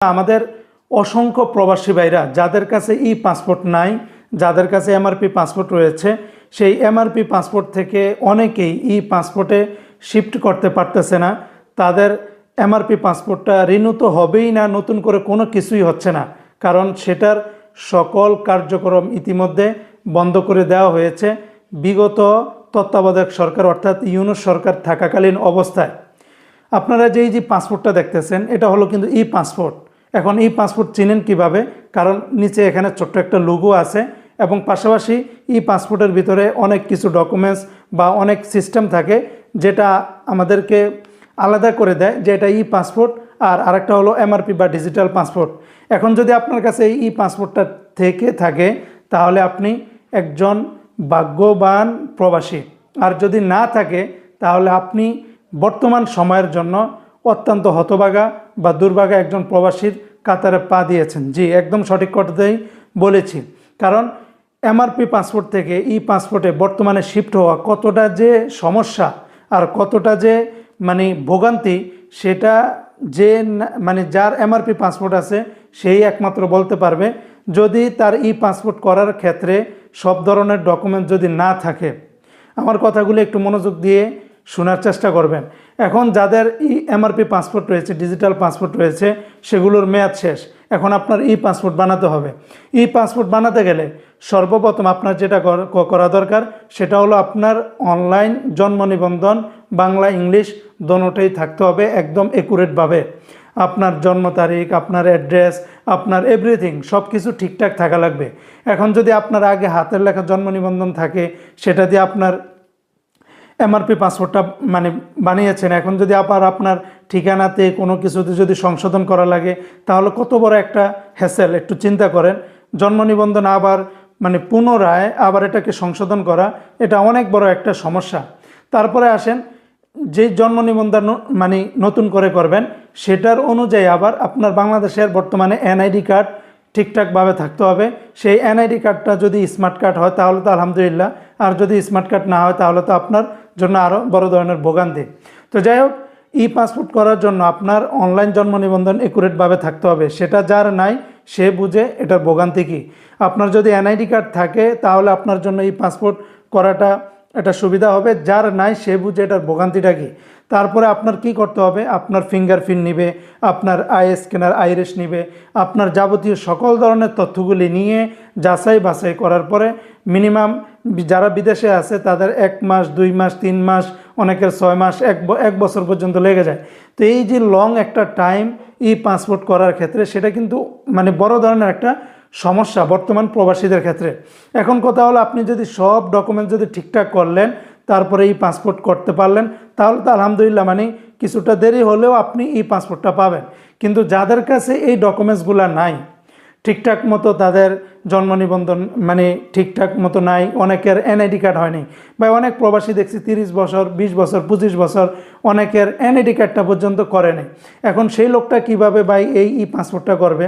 আমাদের অসংখ্য প্রবাসী ভাইরা যাদের কাছে ই পাসপোর্ট নাই, যাদের কাছে এমআরপি পাসপোর্ট রয়েছে, সেই এমআরপি পাসপোর্ট থেকে অনেকেই ই পাসপোর্টে শিফট করতে পারতেছে না। তাদের এমআরপি পাসপোর্টটা রিনিউ তো হবেই না, নতুন করে কোনো কিছুই হচ্ছে না, কারণ সেটার সকল কার্যক্রম ইতিমধ্যে বন্ধ করে দেওয়া হয়েছে বিগত তত্ত্বাবধায়ক সরকার অর্থাৎ ইউনূস সরকার থাকাকালীন অবস্থায়। আপনারা যে পাসপোর্টটা দেখতেছেন এটা হলো কিন্তু ই পাসপোর্ট। এখন ই পাসপোর্ট চিনেন কিভাবে? কারণ নিচে এখানে ছোট্ট একটা লোগো আছে এবং পাশাপাশি ই পাসপোর্টের ভিতরে অনেক কিছু ডকুমেন্টস বা অনেক সিস্টেম থাকে যেটা আমাদেরকে আলাদা করে দেয় যে এটা ই পাসপোর্ট আর আরেকটা হলো এমআরপি বা ডিজিটাল পাসপোর্ট। এখন যদি আপনার কাছে এই ই পাসপোর্টটা থেকে থাকে তাহলে আপনি একজন ভাগ্যবান প্রবাসী, আর যদি না থাকে তাহলে আপনি বর্তমান সময়ের জন্য অত্যন্ত হতভাগা বা দুর্ভাগা একজন প্রবাসীর কাতারে পা দিয়েছেন। জি, একদম সঠিক কথাই বলেছি। কারণ এমআরপি পাসপোর্ট থেকে ই পাসপোর্টে বর্তমানে শিফট হওয়া কতটা যে সমস্যা আর কতটা যে ভোগান্তি, সেটা যে যার এমআরপি পাসপোর্ট আছে সেই একমাত্র বলতে পারবে। যদি তার ই পাসপোর্ট করার ক্ষেত্রে সব ধরনের ডকুমেন্ট যদি না থাকে, আমার কথাগুলো একটু মনোযোগ দিয়ে শোনার চেষ্টা করবেন। এখন যাদের এমআরপি পাসপোর্ট রয়েছে, ডিজিটাল পাসপোর্ট রয়েছে, সেগুলোর মেয়াদ শেষ। এখন আপনার ই পাসপোর্ট বানাতে হবে। ই পাসপোর্ট বানাতে গেলে সর্বপ্রথম আপনার যেটা করা দরকার সেটা হলো আপনার অনলাইন জন্ম নিবন্ধন বাংলা ইংলিশ দোনোটাই থাকতে হবে একদম একুরেটভাবে। আপনার জন্ম তারিখ, আপনার অ্যাড্রেস, আপনার এভরিথিং সব কিছু ঠিকঠাক থাকা লাগবে। এখন যদি আপনার আগে হাতের লেখা জন্ম নিবন্ধন থাকে, সেটা দিয়ে আপনার এমআরপি পাসপোর্টটা বানিয়েছেন, এখন যদি আবার আপনার ঠিকানাতে কোনো কিছুতে যদি সংশোধন করা লাগে তাহলে কত বড় একটা হ্যাসেল। একটু চিন্তা করেন, জন্ম নিবন্ধন আবার পুনরায় আবার এটাকে সংশোধন করা, এটা অনেক বড় একটা সমস্যা। তারপরে আসেন, যে জন্ম নিবন্ধন নতুন করে করবেন সেটার অনুযায়ী আবার আপনার বাংলাদেশের বর্তমানে এনআইডি কার্ড ঠিকঠাকভাবে থাকতে হবে। সেই এনআইডি কার্ডটা যদি স্মার্ট কার্ড হয় তাহলে তো আলহামদুলিল্লাহ, আর যদি স্মার্ট কার্ড না হয় তাহলে তো আপনার জন্য আরও বড় ধরনের ভোগান্তি। তো যাই হোক, ই পাসপোর্ট করার জন্য আপনার অনলাইন জন্ম নিবন্ধন একুরেটভাবে থাকতে হবে। সেটা যার নাই সে বুঝে এটার ভোগান্তি কী। আপনার যদি এনআইডি কার্ড থাকে তাহলে আপনার জন্য ই পাসপোর্ট করাটা এটা সুবিধা হবে, যার নাই সে বুঝে এটার ভোগান্তিটা কী। তারপরে আপনার কি করতে হবে, আপনার ফিঙ্গারপ্রিন্ট নিবে, আপনার আই স্ক্যানার আইরিস নিবে, আপনার যাবতীয় সকল ধরনের তথ্যগুলি নিয়ে যাচাই বাছাই করার পরে মিনিমাম যারা বিদেশে আছে তাদের 1 মাস 2 মাস 3 মাস, অনেকের 6 মাস 1 বছর পর্যন্ত লেগে যায়। তো এই যে লং একটা টাইম ই পাসপোর্ট করার ক্ষেত্রে সেটা কিন্তু বড় ধরনের একটা সমস্যা বর্তমান প্রবাসীদের ক্ষেত্রে। এখন কথা হলো, আপনি যদি সব ডকুমেন্ট যদি ঠিকঠাক করলেন তারপরে ই পাসপোর্ট করতে পারলেন তাহলে তো আলহামদুলিল্লাহ, কিছুটা দেরি হলেও আপনি ই পাসপোর্টটা পাবেন। কিন্তু যাদের কাছে এই ডকুমেন্টসগুলো নাই, ঠিকঠাক মতো তাদের জন্ম নিবন্ধন ঠিকঠাক মতো নাই, অনেকের এনআইডি কার্ড হয়নি, বা অনেক প্রবাসী দেখছি 30 বছর 20 বছর 25 বছর অনেকের এনআইডি কার্ডটা পর্যন্ত করে নেই। এখন সেই লোকটা কিভাবে এই ই পাসপোর্টটা করবে?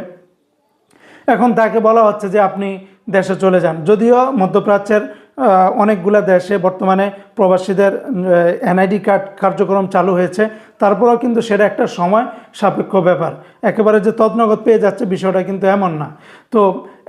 এখন তাকে বলা হচ্ছে যে আপনি দেশে চলে যান। যদিও মধ্যপ্রাচ্যের অনেকগুলা দেশে বর্তমানে প্রবাসীদের এনআইডি কার্ড কার্যক্রম চালু হয়েছে, তারপরেও কিন্তু সেটা একটা সময় সাপেক্ষ ব্যাপার। একেবারে যে তৎনগত পেয়ে যাচ্ছে বিষয়টা কিন্তু এমন না। তো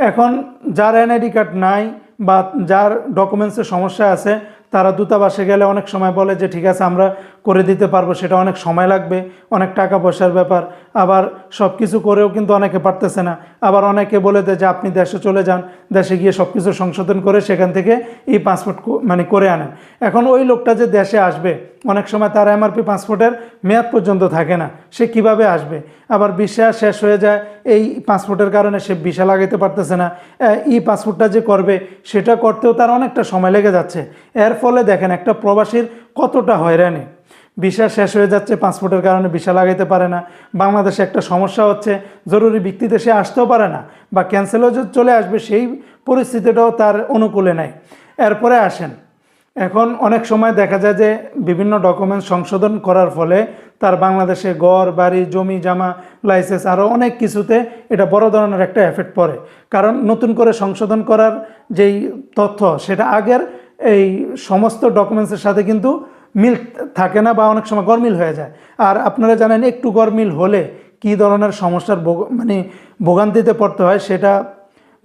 এখন যার এনআইডি কার্ড নাই বা যার ডকুমেন্টসের সমস্যা আছে, তারা দূতাবাসে গেলে অনেক সময় বলে যে ঠিক আছে আমরা করে দিতে পারবো, সেটা অনেক সময় লাগবে, অনেক টাকা পয়সার ব্যাপার। আবার সব কিছু করেও কিন্তু অনেকে পারতেছে না। আবার অনেকে বলে দেয় যে আপনি দেশে চলে যান, দেশে গিয়ে সব কিছু সংশোধন করে সেখান থেকে এই পাসপোর্ট করে আনেন। এখন ওই লোকটা যে দেশে আসবে, অনেক সময় তার এমআরপি পাসপোর্টের মেয়াদ পর্যন্ত থাকে না, সে কিভাবে আসবে? আবার ভিসা শেষ হয়ে যায়, এই পাসপোর্টের কারণে সে ভিসা লাগাইতে পারতেছে না। ই পাসপোর্টটা যে করবে সেটা করতেও তার অনেকটা সময় লেগে যাচ্ছে। এর ফলে দেখেন একটা প্রবাসীর কতটা হয়রানি। ভিসা শেষ হয়ে যাচ্ছে, পাসপোর্টের কারণে ভিসা লাগাইতে পারে না। বাংলাদেশে একটা সমস্যা হচ্ছে, জরুরি ভিত্তিতে সে আসতেও পারে না, বা ক্যান্সেলও যে চলে আসবে সেই পরিস্থিতিটাও তার অনুকূলে নেই। এরপরে আসেন, এখন অনেক সময় দেখা যায় যে বিভিন্ন ডকুমেন্টস সংশোধন করার ফলে তার বাংলাদেশে ঘর বাড়ি জমি জামা লাইসেন্স আরও অনেক কিছুতে এটা বড় ধরনের একটা এফেক্ট পড়ে। কারণ নতুন করে সংশোধন করার যেই তথ্য সেটা আগের এই সমস্ত ডকুমেন্টসের সাথে কিন্তু মিল থাকে না, বা অনেক সময় গরমিল হয়ে যায়। আর আপনারা জানেন একটু গরমিল হলে কী ধরনের সমস্যার মানে ভোগান্তিতে পড়তে হয় সেটা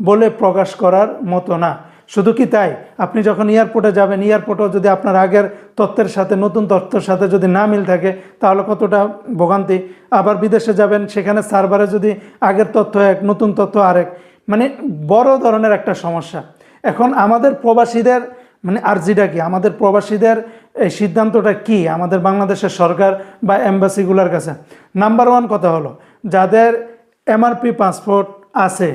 বলে প্রকাশ করার মতো না। শুধু কি তাই, আপনি যখন এয়ারপোর্টে যাবেন, এয়ারপোর্টেও যদি আপনার আগের তথ্যের সাথে নতুন তথ্যের সাথে যদি না মিল থাকে তাহলে কতটা ভোগান্তি। আবার বিদেশে যাবেন, সেখানে সার্ভারে যদি আগের তথ্য এক, নতুন তথ্য আরেক, মানে বড় ধরনের একটা সমস্যা। এখন আমাদের প্রবাসীদের মানে আর্জিটা কি, আমাদের প্রবাসীদের এই সিদ্ধান্তটা কি আমাদের বাংলাদেশের সরকার বা এম্বাসিগুলোর কাছে? নাম্বার ওয়ান কথা হলো, যাদের এমআরপি পাসপোর্ট আছে,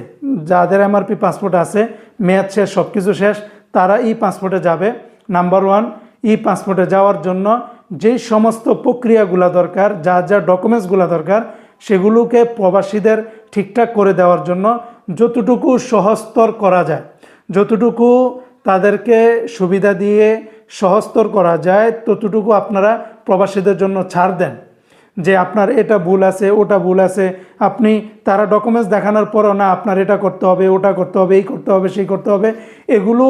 যাদের এমআরপি পাসপোর্ট আছে, মেয়াদ শেষ, সব কিছু শেষ, তারা ই পাসপোর্টে যাবে। নাম্বার ওয়ান, ই পাসপোর্টে যাওয়ার জন্য যেই সমস্ত প্রক্রিয়াগুলো দরকার, যা যা ডকুমেন্টসগুলো দরকার, সেগুলোকে প্রবাসীদের ঠিকঠাক করে দেওয়ার জন্য যতটুকু সহজতর করা যায়, যতটুকু তাদেরকে সুবিধা দিয়ে সহজতর করা যায়, ততটুকু আপনারা প্রবাসীদের জন্য ছাড় দেন। যে আপনার এটা ভুল আছে, ওটা ভুল আছে, আপনি তারা ডকুমেন্টস দেখানোর পরও না আপনার এটা করতে হবে, ওটা করতে হবে, এই করতে হবে, সেই করতে হবে, এগুলো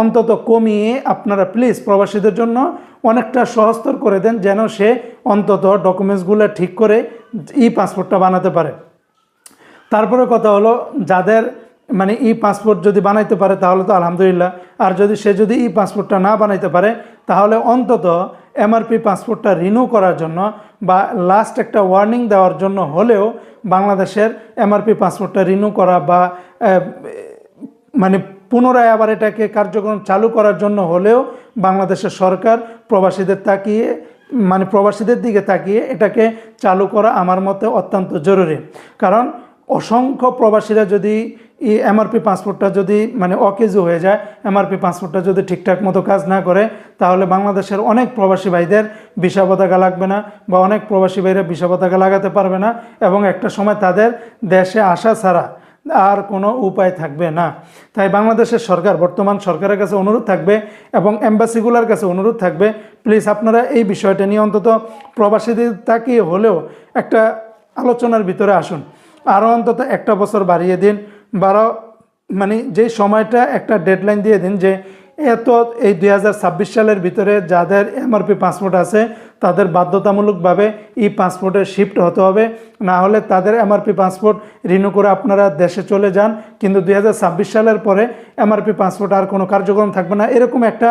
অন্তত কমিয়ে আপনারা প্লিজ প্রবাসীদের জন্য অনেকটা সহজতর করে দেন, যেন সে অন্তত ডকুমেন্টসগুলো ঠিক করে ই পাসপোর্টটা বানাতে পারে। তারপরে কথা হলো, যাদের মানে ই পাসপোর্ট যদি বানাইতে পারে তাহলে তো আলহামদুলিল্লাহ, আর যদি ই পাসপোর্টটা না বানাইতে পারে তাহলে অন্তত এমআরপি পাসপোর্টটা রিনিউ করার জন্য বা লাস্ট একটা ওয়ার্নিং দেওয়ার জন্য হলেও বাংলাদেশের এমআরপি পাসপোর্টটা রিনিউ করা বা মানে পুনরায় আবার এটাকে কার্যক্রম চালু করার জন্য হলেও বাংলাদেশের সরকার প্রবাসীদের দিকে তাকিয়ে এটাকে চালু করা আমার মতে অত্যন্ত জরুরি। কারণ অসংখ্য প্রবাসীরা যদি এই এমআরপি পাসপোর্টটা যদি মানে অকেজো হয়ে যায়, এমআরপি পাসপোর্টটা যদি ঠিকঠাক মতো কাজ না করে, তাহলে বাংলাদেশের অনেক প্রবাসী ভাইদের ভিসা পতাকা লাগবে না, বা অনেক প্রবাসী ভাইরা ভিসা পতাকা লাগাতে পারবে না, এবং একটা সময় তাদের দেশে আসা ছাড়া আর কোনো উপায় থাকবে না। তাই বাংলাদেশের সরকার, বর্তমান সরকারের কাছে অনুরোধ থাকবে এবং এম্বাসিগুলোর কাছে অনুরোধ থাকবে, প্লিজ আপনারা এই বিষয়টা নিয়ে অন্তত প্রবাসীদের তাকিয়ে হলেও একটা আলোচনার ভিতরে আসুন। আরও অন্তত একটা বছর বাড়িয়ে দিন, মানে যে সময়টা একটা ডেডলাইন দিয়ে দিন যে এই 2026 সালের ভিতরে যাদের এমআরপি পাসপোর্ট আছে তাদের বাধ্যতামূলকভাবে ই পাসপোর্টে শিফট হতে হবে, না হলে তাদের এমআরপি পাসপোর্ট রিনিউ করে আপনারা দেশে চলে যান, কিন্তু 2026 সালের পরে এমআরপি পাসপোর্ট আর কোনো কার্যক্রম থাকবে না, এরকম একটা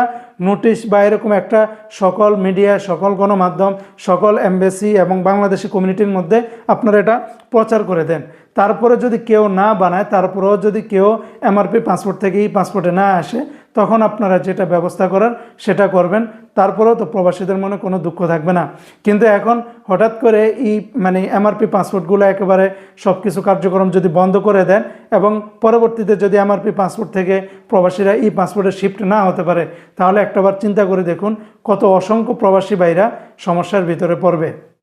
নোটিশ বা এরকম একটা সকল মিডিয়া, সকল গণমাধ্যম, সকল এমবাসি এবং বাংলাদেশি কমিউনিটির মধ্যে আপনারা এটা প্রচার করে দেন। তারপরে যদি কেউ না বানায়, তারপরেও যদি কেউ এমআরপি পাসপোর্ট থেকে ই পাসপোর্টে না আসে, তখন আপনারা যেটা ব্যবস্থা করার সেটা করবেন, তারপরেও তো প্রবাসীদের মনে কোনো দুঃখ থাকবে না। কিন্তু এখন হঠাৎ করে মানে এমআরপি পাসপোর্টগুলো একেবারে সব কিছু কার্যক্রম যদি বন্ধ করে দেন এবং পরবর্তীতে যদি এমআরপি পাসপোর্ট থেকে প্রবাসীরা ই পাসপোর্টে শিফট না হতে পারে, তাহলে একটাবার চিন্তা করে দেখুন কত অসংখ্য প্রবাসী ভাইরা সমস্যার ভিতরে পড়বে।